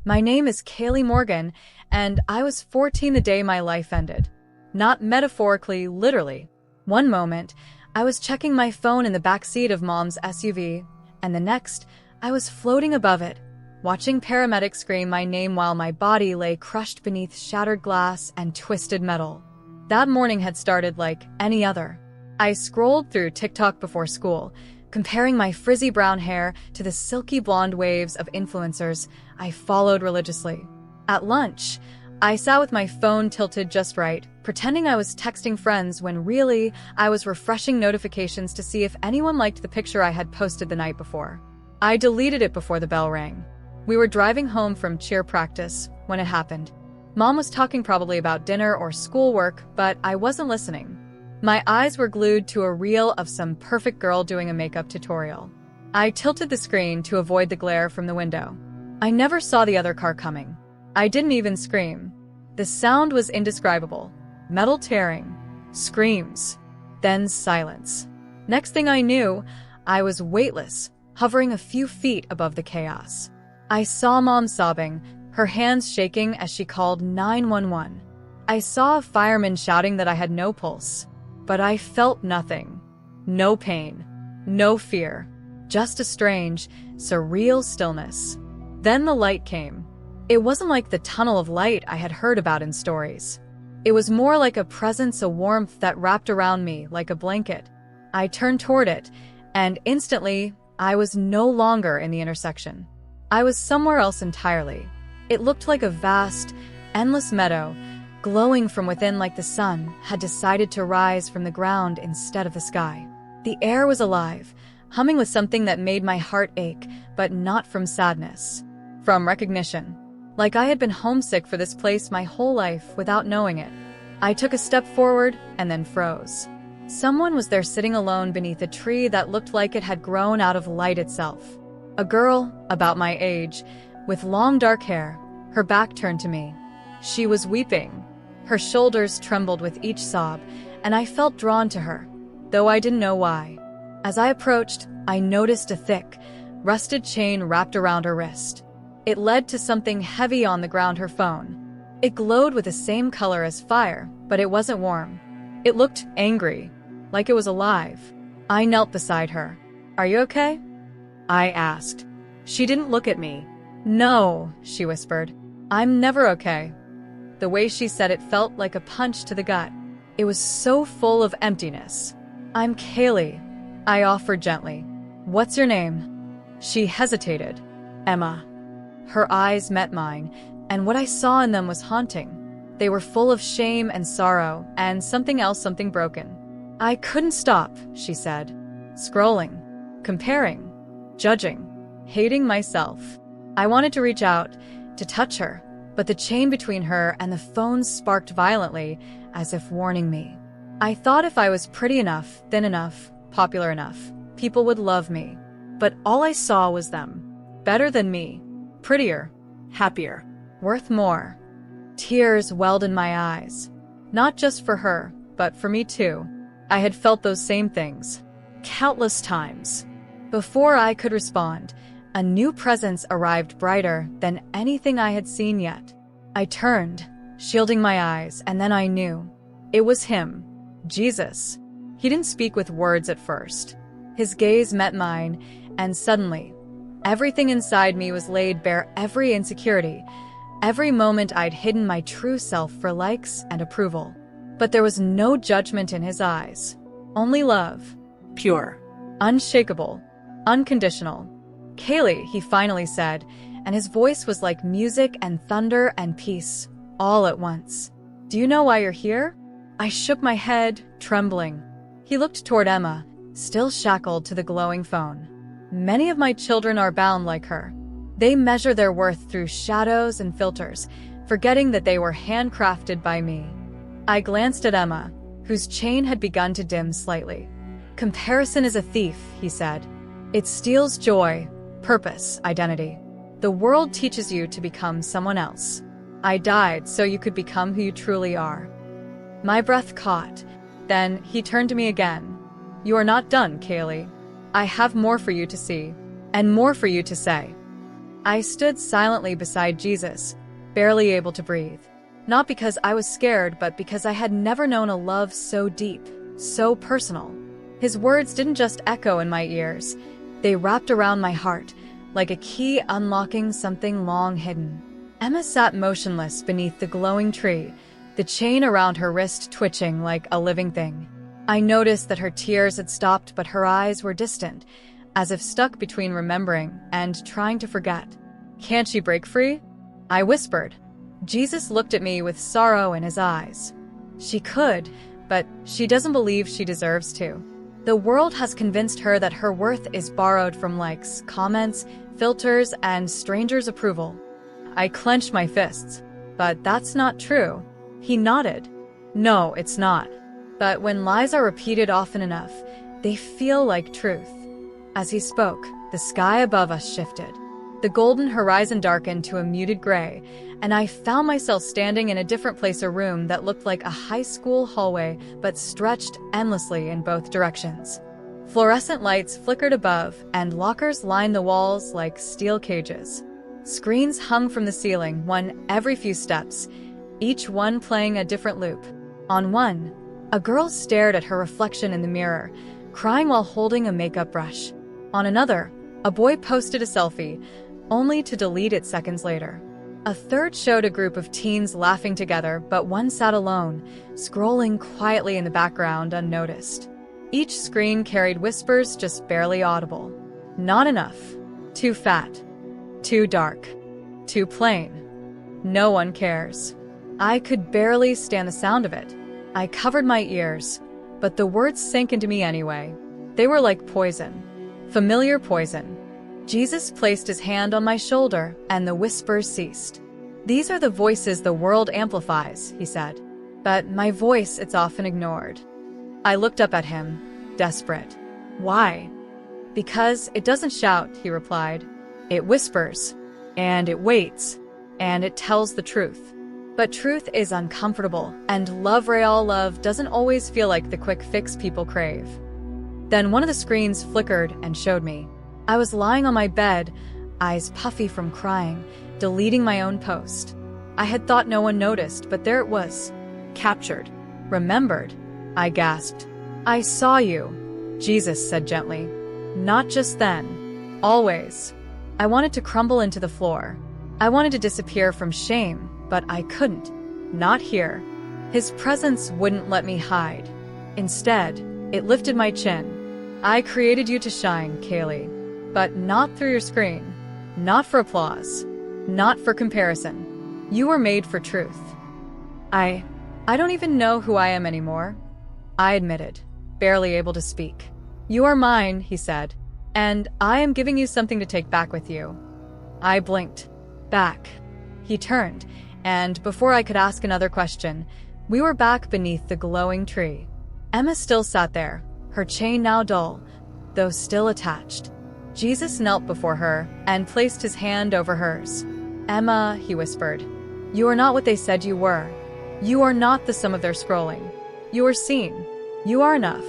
My name is Kaylee Morgan, and I was 14 the day my life ended. Not metaphorically, literally. One moment, I was checking my phone in the backseat of Mom's SUV, and the next, I was floating above it, watching paramedics scream my name while my body lay crushed beneath shattered glass and twisted metal. That morning had started like any other. I scrolled through TikTok before school, comparing my frizzy brown hair to the silky blonde waves of influencers I followed religiously. At lunch, I sat with my phone tilted just right, pretending I was texting friends when really I was refreshing notifications to see if anyone liked the picture I had posted the night before. I deleted it before the bell rang. We were driving home from cheer practice when it happened. Mom was talking probably about dinner or schoolwork, but I wasn't listening. My eyes were glued to a reel of some perfect girl doing a makeup tutorial. I tilted the screen to avoid the glare from the window. I never saw the other car coming. I didn't even scream. The sound was indescribable. Metal tearing. Screams. Then silence. Next thing I knew, I was weightless, hovering a few feet above the chaos. I saw Mom sobbing, her hands shaking as she called 911. I saw a fireman shouting that I had no pulse. But I felt nothing. No pain. No fear. Just a strange, surreal stillness. Then the light came. It wasn't like the tunnel of light I had heard about in stories. It was more like a presence, a warmth that wrapped around me like a blanket. I turned toward it, and instantly, I was no longer in the intersection. I was somewhere else entirely. It looked like a vast, endless meadow, glowing from within like the sun had decided to rise from the ground instead of the sky. The air was alive, humming with something that made my heart ache, but not from sadness. From recognition. Like I had been homesick for this place my whole life without knowing it. I took a step forward and then froze. Someone was there sitting alone beneath a tree that looked like it had grown out of light itself. A girl, about my age, with long dark hair, her back turned to me. She was weeping. Her shoulders trembled with each sob, and I felt drawn to her, though I didn't know why. As I approached, I noticed a thick, rusted chain wrapped around her wrist. It led to something heavy on the ground, her phone. It glowed with the same color as fire, but it wasn't warm. It looked angry, like it was alive. I knelt beside her. "Are you okay?" I asked. She didn't look at me. "No," she whispered. "I'm never okay." The way she said it felt like a punch to the gut. It was so full of emptiness. "I'm Kaylee," I offered gently. "What's your name?" She hesitated. "Emma." Her eyes met mine, and what I saw in them was haunting. They were full of shame and sorrow, and something else, something broken. "I couldn't stop," she said. Scrolling, comparing, judging, hating myself. I wanted to reach out, to touch her, but the chain between her and the phone sparked violently, as if warning me. I thought if I was pretty enough, thin enough, popular enough, people would love me. But all I saw was them. Better than me. Prettier. Happier. Worth more. Tears welled in my eyes. Not just for her, but for me too. I had felt those same things. Countless times. Before I could respond, a new presence arrived brighter than anything I had seen yet. I turned, shielding my eyes, and then I knew. It was him. Jesus. He didn't speak with words at first. His gaze met mine, and suddenly, everything inside me was laid bare, every insecurity, every moment I'd hidden my true self for likes and approval. But there was no judgment in his eyes. Only love. Pure. Unshakable. Unconditional. "Kaylee," he finally said, and his voice was like music and thunder and peace, all at once. "Do you know why you're here?" I shook my head, trembling. He looked toward Emma, still shackled to the glowing phone. "Many of my children are bound like her. They measure their worth through shadows and filters, forgetting that they were handcrafted by me." I glanced at Emma, whose chain had begun to dim slightly. "Comparison is a thief," he said. "It steals joy, purpose, identity. The world teaches you to become someone else. I died so you could become who you truly are." My breath caught. Then he turned to me again. "You are not done, Kaylee. I have more for you to see, and more for you to say." I stood silently beside Jesus, barely able to breathe. Not because I was scared, but because I had never known a love so deep, so personal. His words didn't just echo in my ears. They wrapped around my heart, like a key unlocking something long hidden. Emma sat motionless beneath the glowing tree, the chain around her wrist twitching like a living thing. I noticed that her tears had stopped, but her eyes were distant, as if stuck between remembering and trying to forget. "Can't she break free?" I whispered. Jesus looked at me with sorrow in his eyes. "She could, but she doesn't believe she deserves to. The world has convinced her that her worth is borrowed from likes, comments, filters, and strangers' approval." I clenched my fists. "But that's not true." He nodded. "No, it's not. But when lies are repeated often enough, they feel like truth." As he spoke, the sky above us shifted. The golden horizon darkened to a muted gray, and I found myself standing in a different place, a room that looked like a high school hallway but stretched endlessly in both directions. Fluorescent lights flickered above, and lockers lined the walls like steel cages. Screens hung from the ceiling, one every few steps, each one playing a different loop. On one, a girl stared at her reflection in the mirror, crying while holding a makeup brush. On another, a boy posted a selfie, only to delete it seconds later. A third showed a group of teens laughing together, but one sat alone, scrolling quietly in the background unnoticed. Each screen carried whispers just barely audible. Not enough. Too fat. Too dark. Too plain. No one cares. I could barely stand the sound of it. I covered my ears, but the words sank into me anyway. They were like poison. Familiar poison. Jesus placed his hand on my shoulder, and the whispers ceased. "These are the voices the world amplifies," he said. "But my voice, it's often ignored." I looked up at him, desperate. "Why?" "Because it doesn't shout," he replied. "It whispers, and it waits, and it tells the truth. But truth is uncomfortable, and real love doesn't always feel like the quick fix people crave." Then one of the screens flickered and showed me. I was lying on my bed, eyes puffy from crying, deleting my own post. I had thought no one noticed, but there it was. Captured. Remembered. I gasped. "I saw you," Jesus said gently. "Not just then. Always." I wanted to crumble into the floor. I wanted to disappear from shame, but I couldn't. Not here. His presence wouldn't let me hide. Instead, it lifted my chin. "I created you to shine, Kaylee. But not through your screen. Not for applause. Not for comparison. You were made for truth." I don't even know who I am anymore," I admitted, barely able to speak. "You are mine," he said, "and I am giving you something to take back with you." I blinked. Back. He turned, and before I could ask another question, we were back beneath the glowing tree. Emma still sat there, her chain now dull, though still attached. Jesus knelt before her and placed his hand over hers. "Emma," he whispered, "you are not what they said you were. You are not the sum of their scrolling. You are seen. You are enough."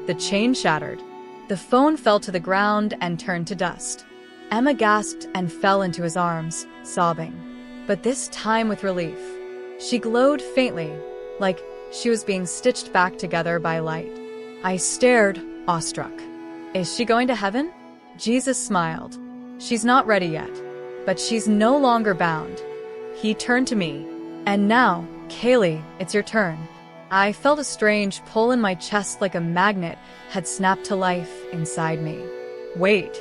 The chain shattered. The phone fell to the ground and turned to dust. Emma gasped and fell into his arms, sobbing. But this time with relief. She glowed faintly, like she was being stitched back together by light. I stared, awestruck. "Is she going to heaven?" Jesus smiled. "She's not ready yet, but she's no longer bound." He turned to me. "And now, Kaylee, it's your turn." I felt a strange pull in my chest, like a magnet had snapped to life inside me. "Wait,"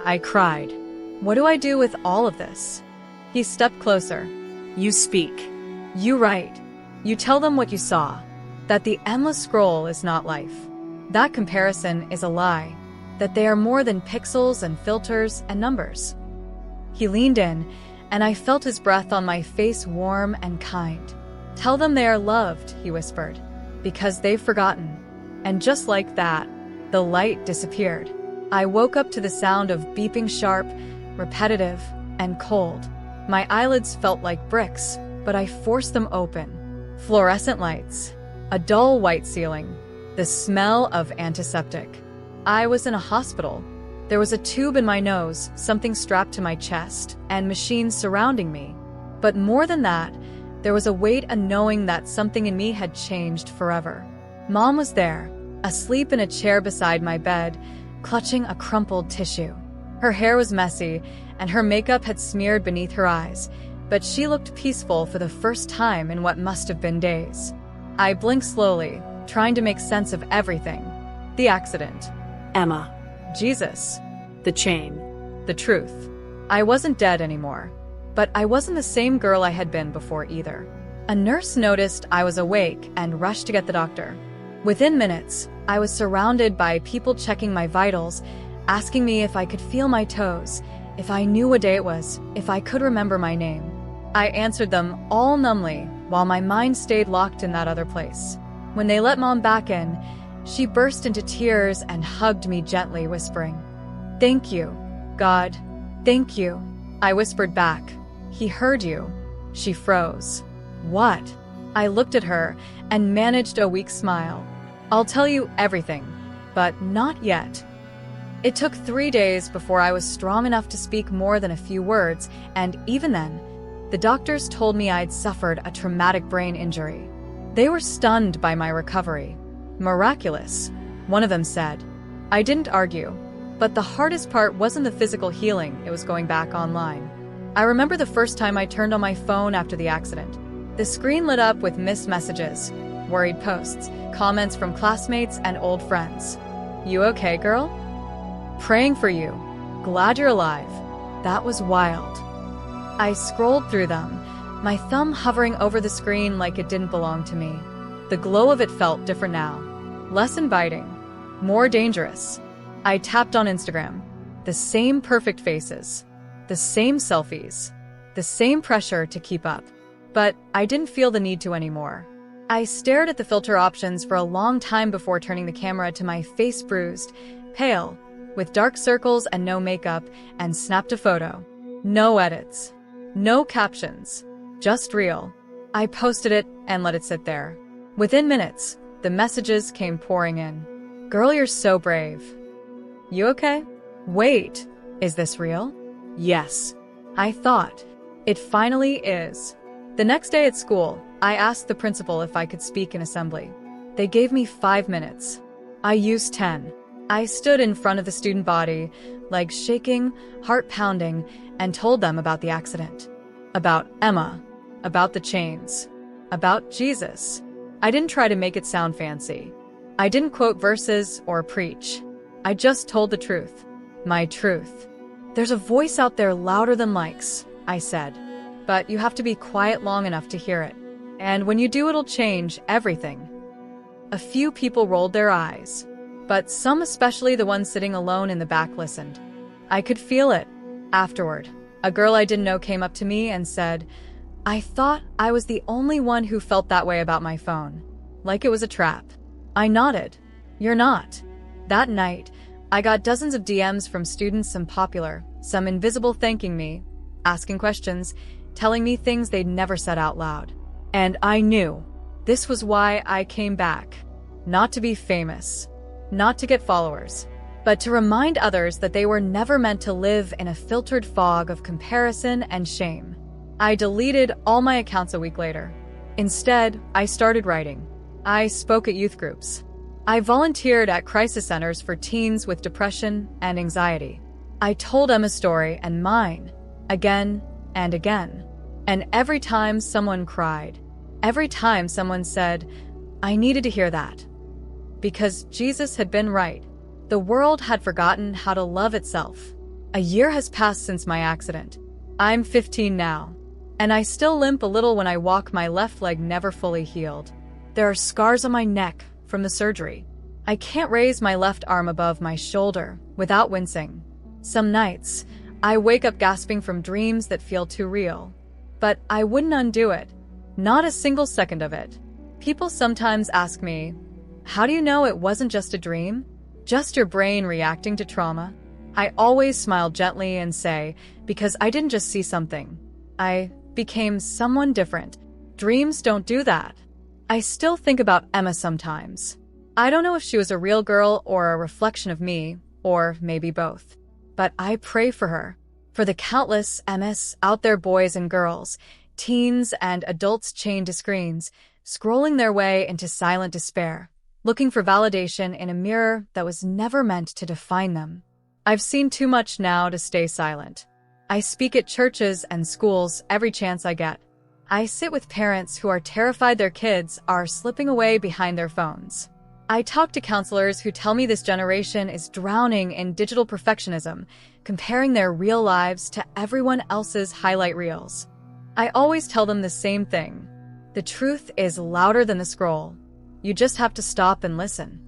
I cried. "What do I do with all of this?" He stepped closer. "You speak. You write. You tell them what you saw, that the endless scroll is not life. That comparison is a lie, that they are more than pixels and filters and numbers." He leaned in, and I felt his breath on my face, warm and kind. "Tell them they are loved," he whispered, "because they've forgotten." And just like that, the light disappeared. I woke up to the sound of beeping, sharp, repetitive, and cold. My eyelids felt like bricks, but I forced them open. Fluorescent lights, a dull white ceiling, the smell of antiseptic. I was in a hospital. There was a tube in my nose, something strapped to my chest, and machines surrounding me. But more than that, there was a weight, a knowing that something in me had changed forever. Mom was there, asleep in a chair beside my bed, clutching a crumpled tissue. Her hair was messy, and her makeup had smeared beneath her eyes, but she looked peaceful for the first time in what must have been days. I blinked slowly, trying to make sense of everything. The accident. Emma. Jesus. The chain. The truth. I wasn't dead anymore. But I wasn't the same girl I had been before either. A nurse noticed I was awake and rushed to get the doctor. Within minutes, I was surrounded by people checking my vitals, asking me if I could feel my toes, if I knew what day it was, if I could remember my name. I answered them all numbly, while my mind stayed locked in that other place. When they let Mom back in, she burst into tears and hugged me gently, whispering, "Thank you, God, thank you." I whispered back, "He heard you." She froze. "What?" I looked at her and managed a weak smile. "I'll tell you everything, but not yet." It took 3 days before I was strong enough to speak more than a few words, and even then, the doctors told me I'd suffered a traumatic brain injury. They were stunned by my recovery. "Miraculous," one of them said. I didn't argue, but the hardest part wasn't the physical healing, it was going back online. I remember the first time I turned on my phone after the accident. The screen lit up with missed messages, worried posts, comments from classmates and old friends. "You okay, girl? Praying for you. Glad you're alive." That was wild. I scrolled through them, my thumb hovering over the screen like it didn't belong to me. The glow of it felt different now. Less inviting. More dangerous. I tapped on Instagram. The same perfect faces. The same selfies. The same pressure to keep up. But I didn't feel the need to anymore. I stared at the filter options for a long time before turning the camera to my face, bruised, pale, with dark circles and no makeup, and snapped a photo. No edits. No captions. Just real. I posted it and let it sit there. Within minutes, the messages came pouring in. "Girl, you're so brave." "You okay? Wait, is this real?" "Yes." I thought. It finally is. The next day at school, I asked the principal if I could speak in assembly. They gave me 5 minutes. I used 10. I stood in front of the student body, legs shaking, heart pounding, and told them about the accident. About Emma. About the chains. About Jesus. I didn't try to make it sound fancy. I didn't quote verses or preach. I just told the truth. My truth. "There's a voice out there louder than likes," I said. "But you have to be quiet long enough to hear it. And when you do, it'll change everything." A few people rolled their eyes, but some, especially the ones sitting alone in the back, listened. I could feel it. Afterward, a girl I didn't know came up to me and said, "I thought I was the only one who felt that way about my phone. Like it was a trap." I nodded. "You're not." That night, I got dozens of DMs from students, some popular, some invisible, thanking me, asking questions, telling me things they'd never said out loud. And I knew this was why I came back. Not to be famous, not to get followers, but to remind others that they were never meant to live in a filtered fog of comparison and shame. I deleted all my accounts a week later. Instead, I started writing. I spoke at youth groups. I volunteered at crisis centers for teens with depression and anxiety. I told Emma's story and mine, again and again. And every time someone cried, every time someone said, I needed to hear that. Because Jesus had been right. The world had forgotten how to love itself. A year has passed since my accident. I'm 15 now. And I still limp a little when I walk, my left leg never fully healed. There are scars on my neck from the surgery. I can't raise my left arm above my shoulder without wincing. Some nights, I wake up gasping from dreams that feel too real. But I wouldn't undo it. Not a single second of it. People sometimes ask me, how do you know it wasn't just a dream? Just your brain reacting to trauma? I always smile gently and say, because I didn't just see something. I became someone different. Dreams don't do that. I still think about Emma sometimes. I don't know if she was a real girl or a reflection of me, or maybe both. but I pray for her, for the countless MS out there, boys and girls, teens and adults chained to screens, scrolling their way into silent despair, looking for validation in a mirror that was never meant to define them. I've seen too much now to stay silent. I speak at churches and schools every chance I get. I sit with parents who are terrified their kids are slipping away behind their phones. I talk to counselors who tell me this generation is drowning in digital perfectionism, comparing their real lives to everyone else's highlight reels. I always tell them the same thing. The truth is louder than the scroll. You just have to stop and listen.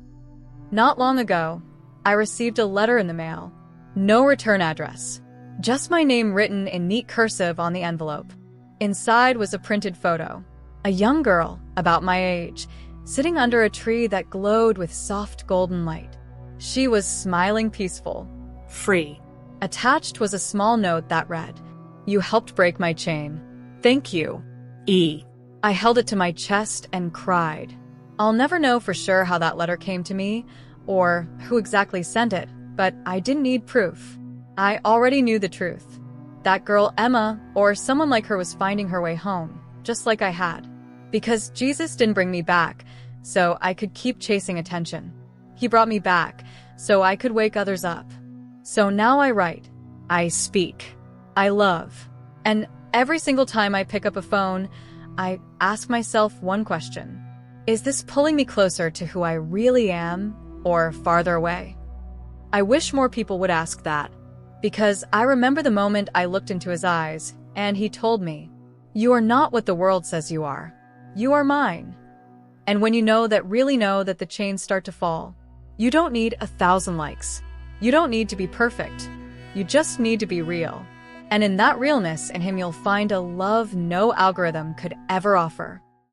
Not long ago, I received a letter in the mail. No return address. Just my name written in neat cursive on the envelope. Inside was a printed photo. A young girl, about my age, sitting under a tree that glowed with soft golden light. She was smiling peaceful. Free. Attached was a small note that read, "You helped break my chain. Thank you." E. I held it to my chest and cried. I'll never know for sure how that letter came to me, or who exactly sent it, but I didn't need proof. I already knew the truth. That girl Emma, or someone like her, was finding her way home, just like I had. Because Jesus didn't bring me back, so I could keep chasing attention. He brought me back, so I could wake others up. So now I write, I speak, I love. And every single time I pick up a phone, I ask myself one question. Is this pulling me closer to who I really am, or farther away? I wish more people would ask that, because I remember the moment I looked into his eyes, and he told me, "You are not what the world says you are. You are mine." And when you know that the chains start to fall, you don't need 1,000 likes. You don't need to be perfect. You just need to be real. And in that realness in him, you'll find a love no algorithm could ever offer.